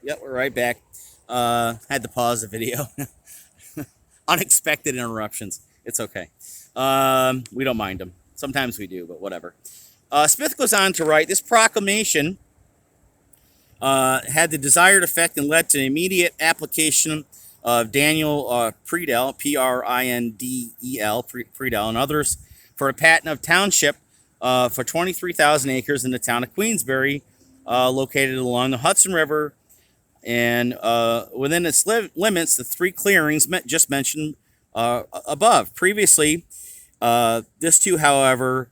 Yep, we're right back. Had to pause the video. Unexpected interruptions. It's okay. We don't mind them. Sometimes we do, but whatever. Smith goes on to write, this proclamation had the desired effect and led to the immediate application of Daniel Pridell, Prindel, Pridell, and others for a patent of township for 23,000 acres in the town of Queensbury, located along the Hudson River, and within its limits, the three clearings just mentioned above. Previously, this too, however,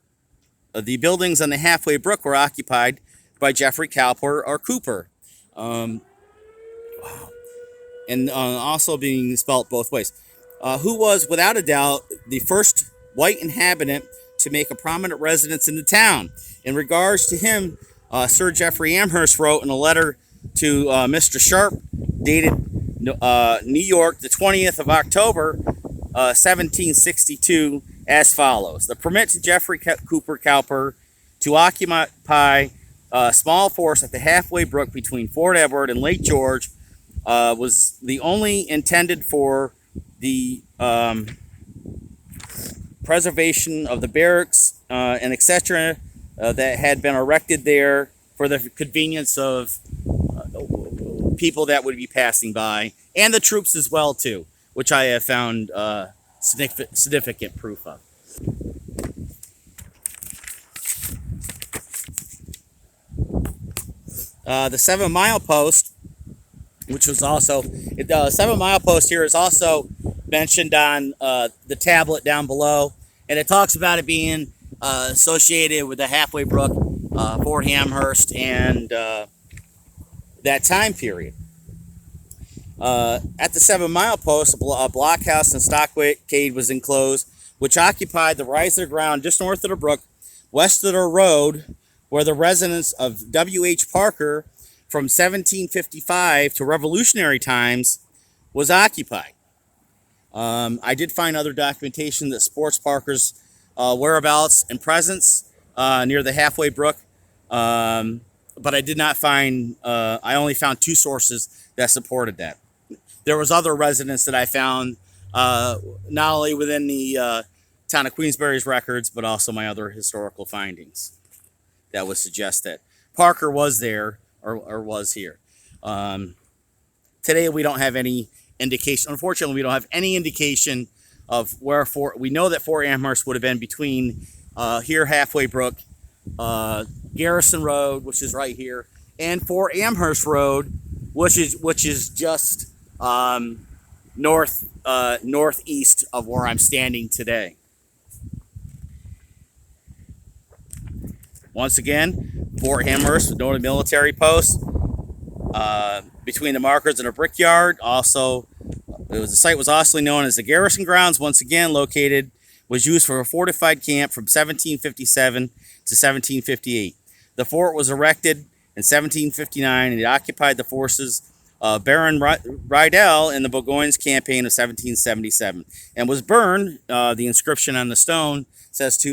the buildings on the Half-Way Brook were occupied by Jeffrey Cowper or Cooper, and also being spelt both ways, who was without a doubt the first white inhabitant to make a prominent residence in the town. In regards to him, Sir Jeffrey Amherst wrote in a letter to Mr. Sharp, dated New York, the 20th of October, 1762, as follows. The permit to Jeffrey Cooper Cowper to occupy a small force at the Half-Way Brook between Fort Edward and Lake George was the only intended for the preservation of the barracks and etc. That had been erected there for the convenience of people that would be passing by, and the troops as well too, which I have found significant proof of. The 7 Mile Post, which was also, the 7 Mile Post here is also mentioned on the tablet down below, and it talks about it being associated with the Half-Way Brook, Fort Amherst, and that time period. At the 7 Mile Post, a blockhouse and stockade was enclosed, which occupied the rise of the ground just north of the brook, west of the road, where the residence of W.H. Parker from 1755 to Revolutionary times was occupied. I did find other documentation that supports Parker's whereabouts and presence near the Half-Way Brook, but I did not find, I only found 2 sources that supported that. There was other residents that I found, not only within the town of Queensbury's records, but also my other historical findings that would suggest that Parker was there or was here. Today we don't have any indication. Unfortunately, we don't have any indication of where we know that Fort Amherst would have been between here, Half-Way Brook, Garrison Road, which is right here, and Fort Amherst Road, which is just northeast of where I'm standing today. Once again, Fort Amherst, noted military post between the markers and a brickyard. Also, the site was also known as the Garrison Grounds. Once again, was used for a fortified camp from 1757 to 1758. The fort was erected in 1759, and it occupied the forces of Baron Rydell in the Burgoyne's campaign of 1777, and was burned. The inscription on the stone says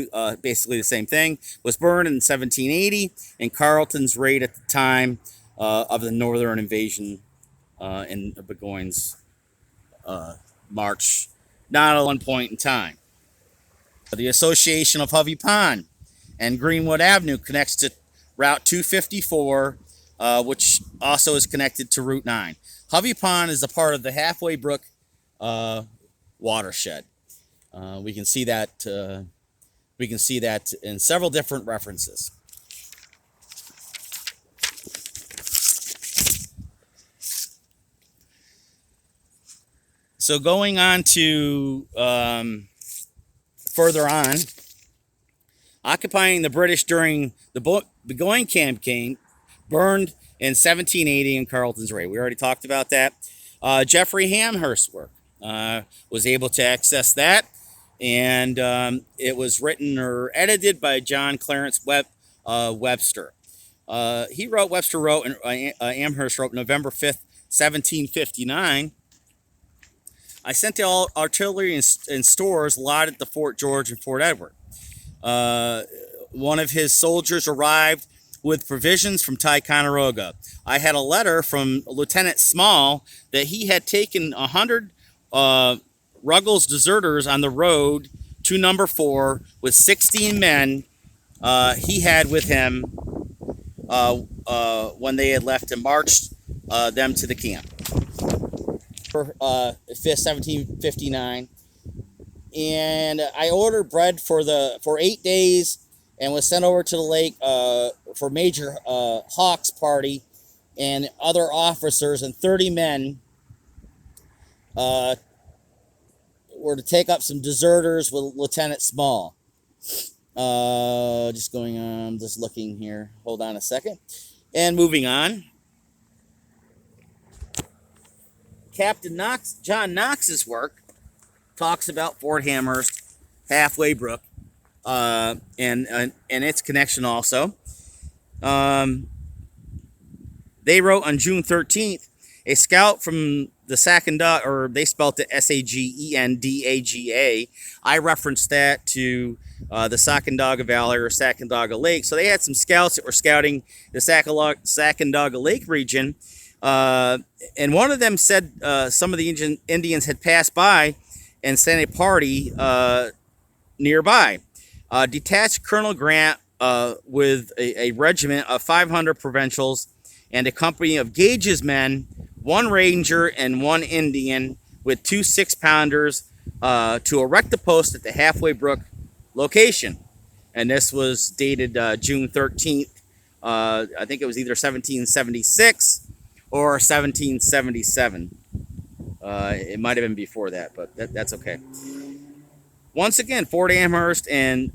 basically the same thing. Was burned in 1780 in Carleton's raid at the time of the northern invasion in the Burgoyne's march, not at one point in time. The association of Hovey Pond and Greenwood Avenue connects to Route 254, which also is connected to Route 9. Hovey Pond is a part of the Half-Way Brook watershed. We can see that. We can see that in several different references. So going on to further on, occupying the British during the Burgoyne campaign, burned in 1780 in Carleton's raid. We already talked about that. Jeffrey Amherst's work was able to access that, and it was written or edited by John Clarence Webster. Webster wrote, and Amherst wrote November 5th, 1759. I sent to all artillery and stores allotted at the Fort George and Fort Edward. One of his soldiers arrived with provisions from Ticonderoga. I had a letter from Lieutenant Small that he had taken 100 Ruggles deserters on the road to number 4 with 16 men he had with him when they had left and marched them to the camp. For 5th, 1759. And I ordered bread for 8 days and was sent over to the lake for Major Hawk's party and other officers, and 30 men were to take up some deserters with Lieutenant Small. Just going on, just looking here. Hold on a second. And moving on. Captain Knox, John Knox's work talks about Fort Amherst, Half-Way Brook, and its connection also. They wrote on June 13th, a scout from the Sacandaga, or they spelled it Sagendaga. I referenced that to the Sacandaga Valley or Sacandaga Lake. So they had some scouts that were scouting the Sacandaga Lake region. And one of them said some of the Indians had passed by and sent a party nearby. Detached Colonel Grant with a regiment of 500 provincials and a company of Gage's men, 1 ranger and 1 Indian with 2 6-pounders to erect a post at the Half-Way Brook location. And this was dated June 13th. I think it was either 1776 or 1777. It might have been before that, but that's okay. Once again, Fort Amherst and